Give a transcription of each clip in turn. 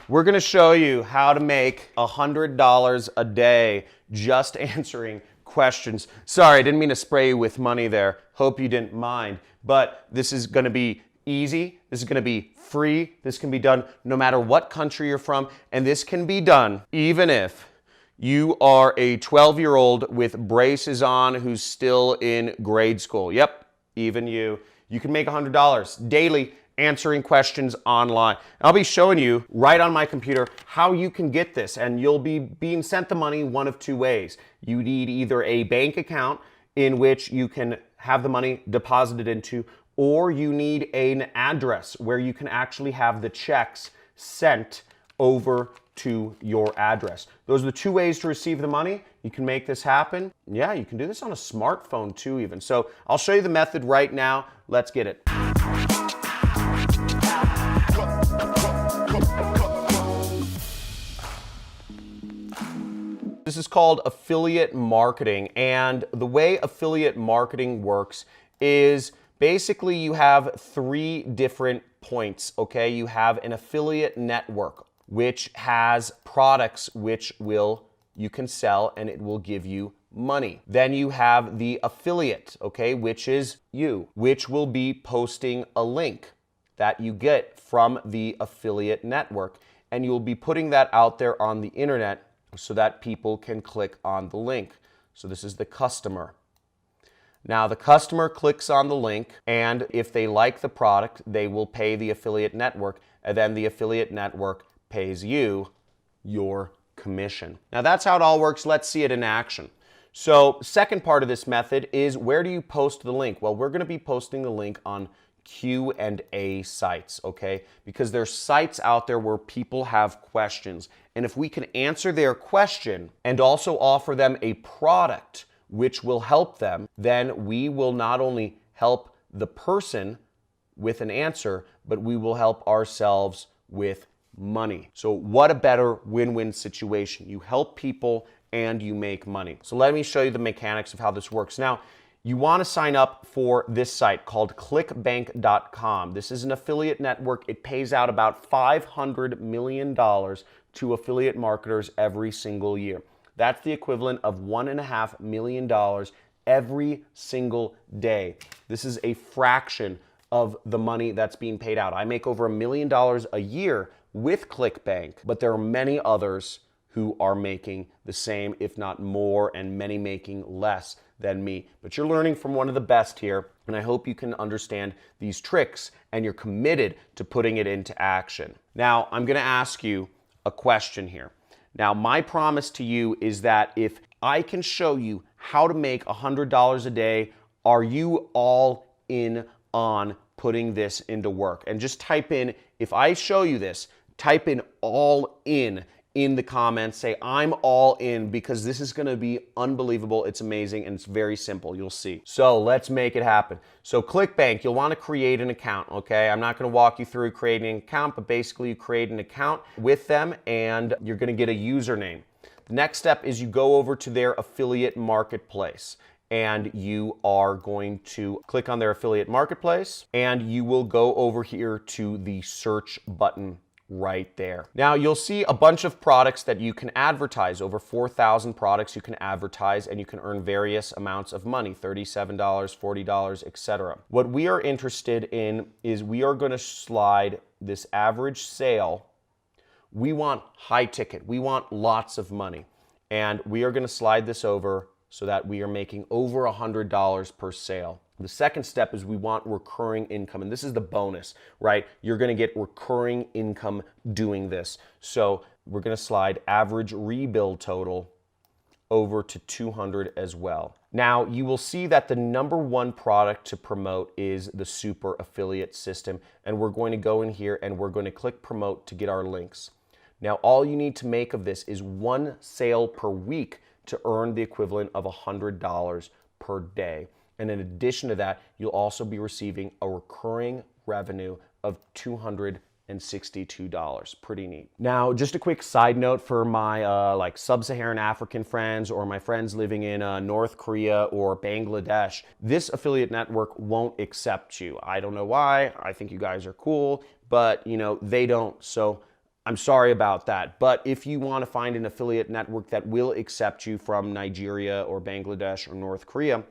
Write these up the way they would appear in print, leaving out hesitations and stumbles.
We're gonna show you how to make $100 a day just answering questions. Sorry, I didn't mean to spray you with money there. Hope you didn't mind. But this is gonna be easy. This is gonna be free. This can be done no matter what country you're from. And this can be done even if you are a 12-year-old with braces on who's still in grade school. Yep, even you. You can make $100 daily answering questions online. I'll be showing you right on my computer how you can get this, and you'll be being sent the money one of two ways. You need either a bank account in which you can have the money deposited into, or you need an address where you can actually have the checks sent over to your address. Those are the two ways to receive the money. You can make this happen. Yeah, you can do this on a smartphone too even. So I'll show you the method right now. Let's get it. This is called affiliate marketing, and the way affiliate marketing works is basically you have three different points, okay? You have an affiliate network, which has products which you can sell and it will give you money. Then you have the affiliate, okay, which is you, which will be posting a link that you get from the affiliate network, and you'll be putting that out there on the internet so that people can click on the link. So this is the customer. Now the customer clicks on the link, and if they like the product, they will pay the affiliate network, and then the affiliate network pays you your commission. Now that's how it all works. Let's see it in action. So second part of this method is, where do you post the link? Well, we're going to be posting the link on Q&A sites, okay? Because there's sites out there where people have questions, and if we can answer their question and also offer them a product which will help them, then we will not only help the person with an answer, but we will help ourselves with money. So what a better win-win situation. You help people and you make money. So let me show you the mechanics of how this works. Now, you want to sign up for this site called clickbank.com. This is an affiliate network. It pays out about $500 million to affiliate marketers every single year. That's the equivalent of $1.5 million every single day. This is a fraction of the money that's being paid out. I make over $1 million a year with ClickBank, but there are many others who are making the same, if not more, and many making less than me. But you're learning from one of the best here, and I hope you can understand these tricks and you're committed to putting it into action. Now, I'm gonna ask you a question here. Now, my promise to you is that if I can show you how to make $100 a day, are you all in on putting this into work? And just type in, if I show you this, type in all in the comments. Say, I'm all in, because this is gonna be unbelievable. It's amazing, and it's very simple. You'll see. So let's make it happen. So ClickBank, you'll wanna create an account, okay? I'm not gonna walk you through creating an account, but basically you create an account with them and you're gonna get a username. The next step is you go over to their affiliate marketplace, and you are going to click on their affiliate marketplace, and you will go over here to the search button right there. Now you'll see a bunch of products that you can advertise, over 4,000 products you can advertise, and you can earn various amounts of money, $37, $40, etc. What we are interested in is we are going to slide this average sale. We want high ticket, we want lots of money, and we are going to slide this over so that we are making over $100 per sale. The second step is we want recurring income, and this is the bonus, right? You're gonna get recurring income doing this. So we're gonna slide average rebuild total over to 200 as well. Now, you will see that the number one product to promote is the Super Affiliate System, and we're going to go in here and we're going to click promote to get our links. Now, all you need to make of this is one sale per week to earn the equivalent of $100 per day. And in addition to that, you'll also be receiving a recurring revenue of $262. Pretty neat. Now, just a quick side note for my like sub-Saharan African friends or my friends living in North Korea or Bangladesh, this affiliate network won't accept you. I don't know why. I think you guys are cool, but you know, they don't. So I'm sorry about that. But if you want to find an affiliate network that will accept you from Nigeria or Bangladesh or North Korea,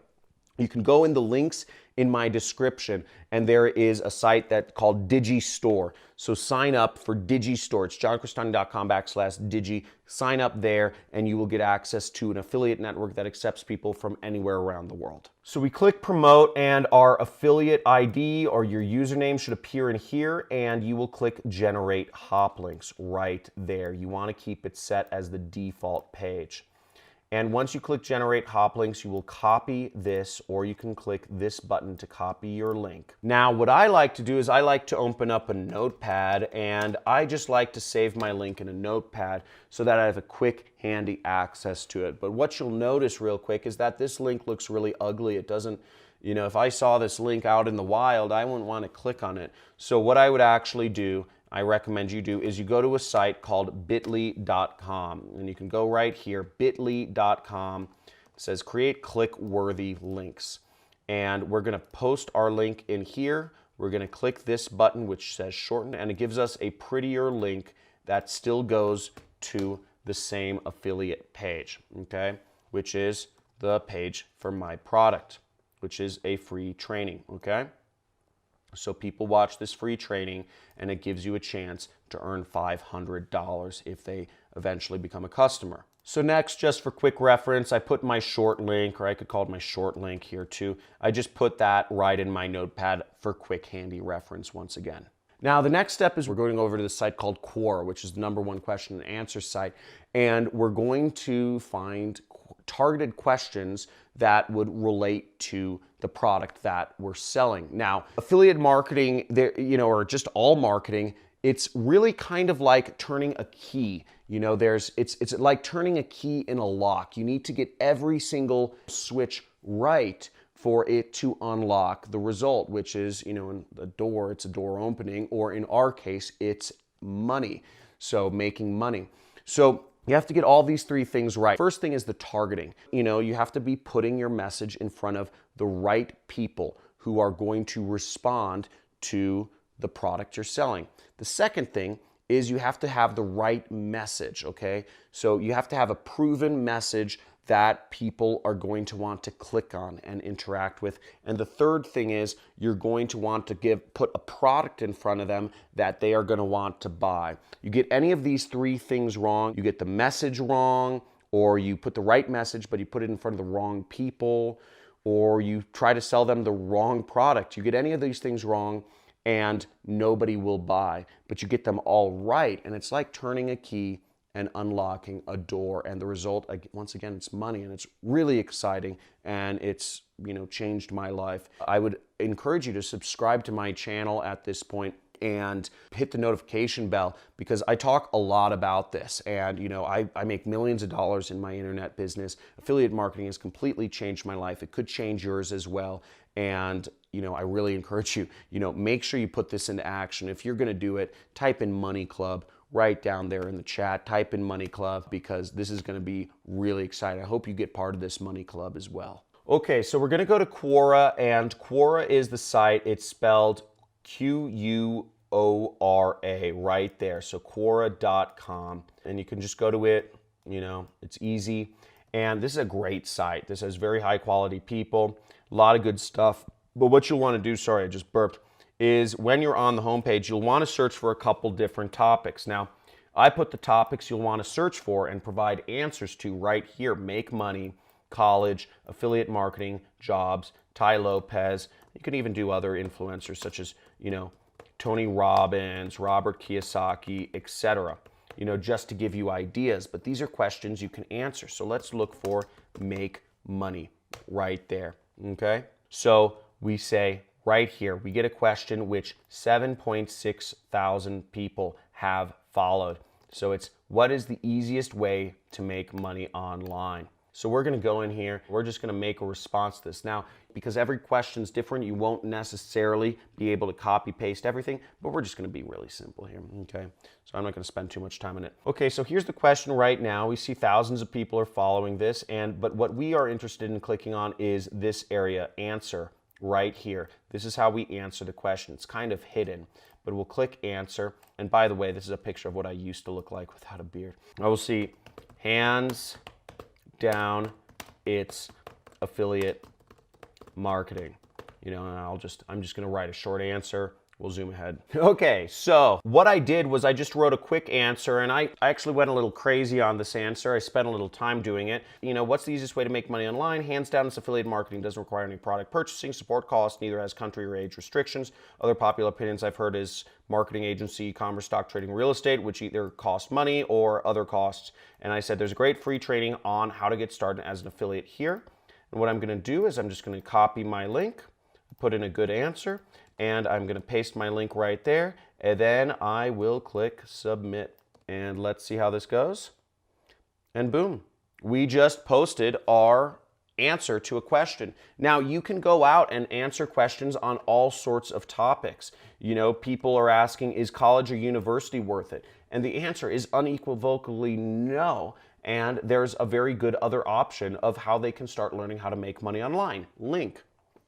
you can go in the links in my description, and there is a site that called Digistore. So sign up for Digistore. It's johncristani.com/digi. Sign up there, and you will get access to an affiliate network that accepts people from anywhere around the world. So we click promote, and our affiliate ID or your username should appear in here, and you will click generate hop links right there. You want to keep it set as the default page. And once you click generate hop links, you will copy this, or you can click this button to copy your link. Now, what I like to do is I like to open up a notepad, and I just like to save my link in a notepad so that I have a quick, handy access to it. But what you'll notice real quick is that this link looks really ugly. It doesn't, you know, if I saw this link out in the wild, I wouldn't want to click on it. So what I would actually do, I recommend you do, is you go to a site called bit.ly.com, and you can go right here, bit.ly.com. It says create click-worthy links, and we're going to post our link in here. We're going to click this button which says shorten, and it gives us a prettier link that still goes to the same affiliate page, okay, which is the page for my product, which is a free training, okay? So people watch this free training, and it gives you a chance to earn $500 if they eventually become a customer. So next, just for quick reference, I put my short link, or I could call it my short link here too. I just put that right in my notepad for quick, handy reference once again. Now, the next step is we're going over to the site called Quora, which is the #1 question and answer site, and we're going to find targeted questions that would relate to the product that we're selling. Now, affiliate marketing, or just all marketing, it's really kind of like turning a key. It's like turning a key in a lock. You need to get every single switch right for it to unlock the result, which is, in the door, it's a door opening, or in our case, it's money. So making money. So you have to get all these three things right. First thing is the targeting. You have to be putting your message in front of the right people who are going to respond to the product you're selling. The second thing is you have to have the right message, okay? So you have to have a proven message that people are going to want to click on and interact with. And the third thing is you're going to want to put a product in front of them that they are going to want to buy. You get any of these three things wrong, you get the message wrong, or you put the right message but you put it in front of the wrong people, or you try to sell them the wrong product. You get any of these things wrong and nobody will buy, but you get them all right, and it's like turning a key and unlocking a door, and the result, once again, it's money, and it's really exciting, and it's changed my life. I would encourage you to subscribe to my channel at this point and hit the notification bell, because I talk a lot about this, and I make millions of dollars in my internet business. Affiliate marketing has completely changed my life. It could change yours as well, and I really encourage you, make sure you put this into action. If you're gonna do it, type in Money Club right down there in the chat, type in Money Club, because this is gonna be really exciting. I hope you get part of this Money Club as well. Okay, so we're gonna go to Quora, and Quora is the site. It's spelled Quora right there, so Quora.com, and you can just go to it, it's easy. And this is a great site. This has very high quality people, a lot of good stuff. But what you'll want to do, sorry, I just burped, is when you're on the homepage, you'll want to search for a couple different topics. Now, I put the topics you'll want to search for and provide answers to right here: make money, college, affiliate marketing, jobs, Tai Lopez. You can even do other influencers such as, Tony Robbins, Robert Kiyosaki, etc. Just to give you ideas. But these are questions you can answer. So let's look for make money right there, okay? So we say right here, we get a question which 7.6 thousand people have followed. So it's, what is the easiest way to make money online? So we're going to go in here, we're just going to make a response to this. Now, because every question's different, you won't necessarily be able to copy paste everything, but we're just going to be really simple here, okay? So I'm not going to spend too much time on it. Okay, so here's the question right now. We see thousands of people are following this, but what we are interested in clicking on is this area, answer, right here. This is how we answer the question. It's kind of hidden, but we'll click answer. And by the way, this is a picture of what I used to look like without a beard. I will see hands down, it's affiliate marketing. You know, and I'm just gonna write a short answer. We'll zoom ahead. Okay, so what I did was I just wrote a quick answer, and I actually went a little crazy on this answer. I spent a little time doing it. You know, what's the easiest way to make money online? Hands down, it's affiliate marketing. Doesn't require any product purchasing, support costs, neither has country or age restrictions. Other popular opinions I've heard is marketing agency, e-commerce, stock trading, real estate, which either cost money or other costs. And I said there's great free training on how to get started as an affiliate here. And what I'm gonna do is I'm just gonna copy my link, put in a good answer, and I'm gonna paste my link right there, and then I will click submit. And let's see how this goes. And boom, we just posted our answer to a question. Now you can go out and answer questions on all sorts of topics. You know, people are asking, is college or university worth it? And the answer is unequivocally no. And there's a very good other option of how they can start learning how to make money online. Link.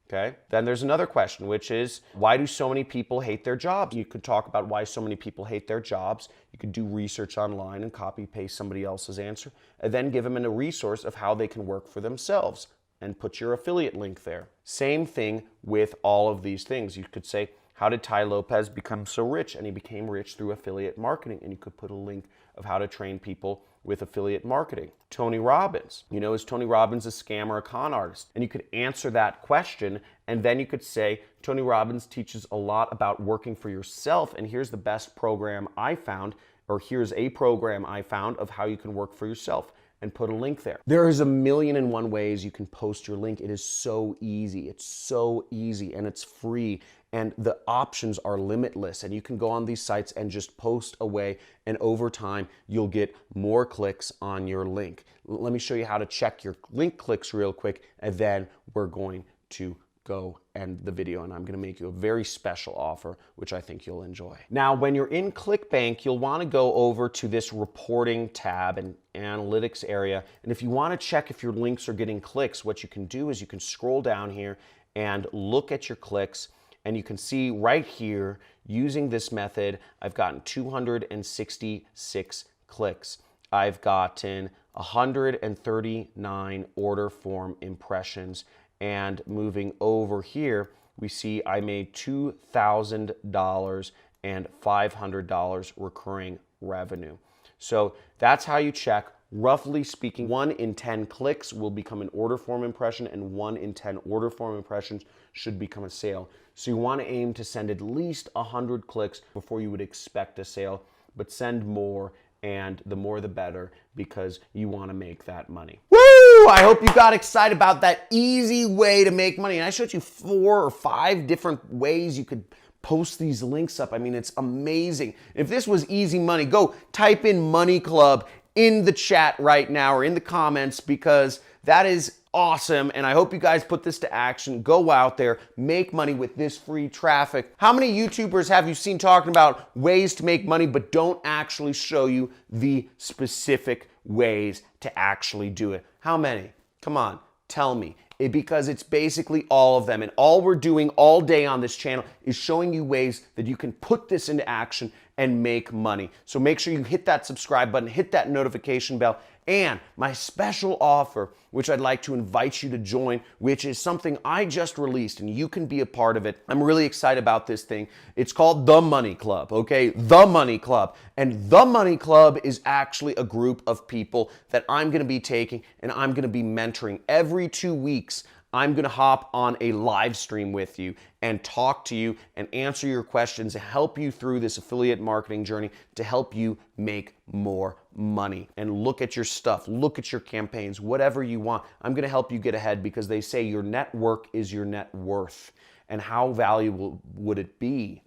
Okay. Then there's another question, which is, why do so many people hate their jobs? You could talk about why so many people hate their jobs. You could do research online and copy paste somebody else's answer, and then give them a resource of how they can work for themselves and put your affiliate link there. Same thing with all of these things. You could say, how did Tai Lopez become so rich? And he became rich through affiliate marketing. And you could put a link of how to train people with affiliate marketing. Tony Robbins, you know, is Tony Robbins a scam or a con artist? And you could answer that question, and then you could say, Tony Robbins teaches a lot about working for yourself, and here's the best program I found, or here's a program I found of how you can work for yourself, and put a link there. There is 1,000,001 ways you can post your link. It is so easy. It's so easy, and it's free, and the options are limitless, and you can go on these sites and just post away, and over time you'll get more clicks on your link. Let me show you how to check your link clicks real quick, and then we're going to go end the video, and I'm gonna make you a very special offer, which I think you'll enjoy. Now, when you're in ClickBank, you'll wanna go over to this reporting tab and analytics area. And if you wanna check if your links are getting clicks, what you can do is you can scroll down here and look at your clicks, and you can see right here, using this method, I've gotten 266 clicks. I've gotten 139 order form impressions. And moving over here, we see I made $2,000 and $500 recurring revenue. So that's how you check. Roughly speaking, 1 in 10 clicks will become an order form impression, and 1 in 10 order form impressions should become a sale. So you want to aim to send at least 100 clicks before you would expect a sale, but send more, and the more the better, because you want to make that money. Woo! I hope you got excited about that easy way to make money. And I showed you 4 or 5 different ways you could post these links up. I mean, it's amazing. If this was easy money, go type in Money Club in the chat right now or in the comments, because that is awesome. And I hope you guys put this to action. Go out there, make money with this free traffic. How many YouTubers have you seen talking about ways to make money but don't actually show you the specific ways to actually do it? How many? Come on, tell me. Because it's basically all of them. And all we're doing all day on this channel is showing you ways that you can put this into action and make money. So make sure you hit that subscribe button, hit that notification bell, and my special offer, which I'd like to invite you to join, which is something I just released and you can be a part of it. I'm really excited about this thing. It's called The Money Club, okay? The Money Club. And The Money Club is actually a group of people that I'm gonna be taking and I'm gonna be mentoring every 2 weeks. I'm gonna hop on a live stream with you and talk to you and answer your questions and help you through this affiliate marketing journey to help you make more money. And look at your stuff, look at your campaigns, whatever you want. I'm gonna help you get ahead, because they say your network is your net worth. And how valuable would it be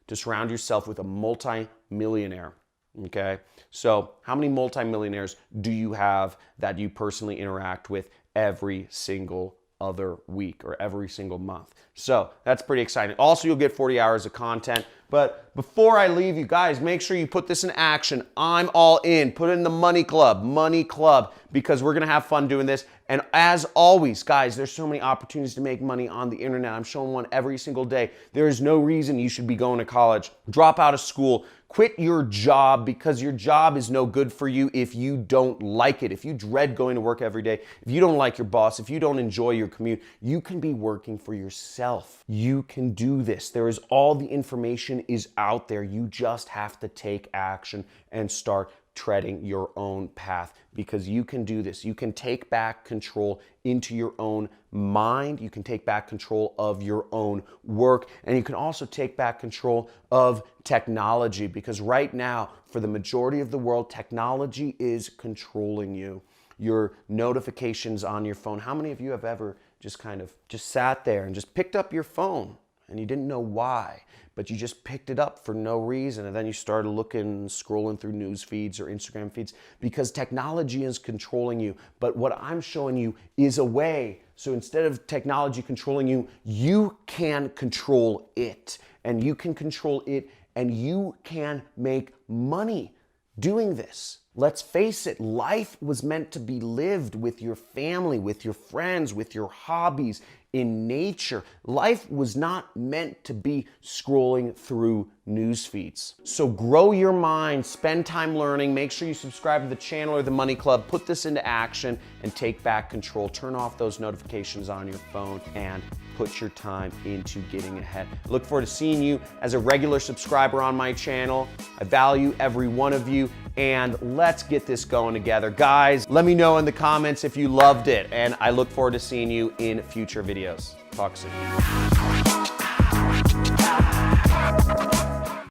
to surround yourself with a multi-millionaire? Okay, so how many multi-millionaires do you have that you personally interact with every single other week or every single month? So that's pretty exciting. Also, you'll get 40 hours of content But before I leave you guys, make sure you put this in action. I'm all in. Put it in the Money Club, because we're going to have fun doing this. And as always, guys, there's so many opportunities to make money on the internet. I'm showing one every single day. There is no reason you should be going to college. Drop out of school. Quit your job, because your job is no good for you if you don't like it. If you dread going to work every day, if you don't like your boss, if you don't enjoy your commute, you can be working for yourself. You can do this. There is all the information is out there. You just have to take action and start treading your own path, because you can do this. You can take back control into your own mind. You can take back control of your own work, and you can also take back control of technology, because right now, for the majority of the world, technology is controlling you. Your notifications on your phone. How many of you have ever just sat there and just picked up your phone and you didn't know why, but you just picked it up for no reason, and then you started looking, scrolling through news feeds or Instagram feeds, because technology is controlling you. But what I'm showing you is a way, so instead of technology controlling you, you can control it, and you can control it, and you can make money doing this. Let's face it, life was meant to be lived with your family, with your friends, with your hobbies, in nature. Life was not meant to be scrolling through news feeds. So grow your mind, spend time learning, make sure you subscribe to the channel or the Money Club, put this into action and take back control. Turn off those notifications on your phone and put your time into getting ahead. Look forward to seeing you as a regular subscriber on my channel. I value every one of you, and let's get this going together. Guys, let me know in the comments if you loved it, and I look forward to seeing you in future videos. Talk soon.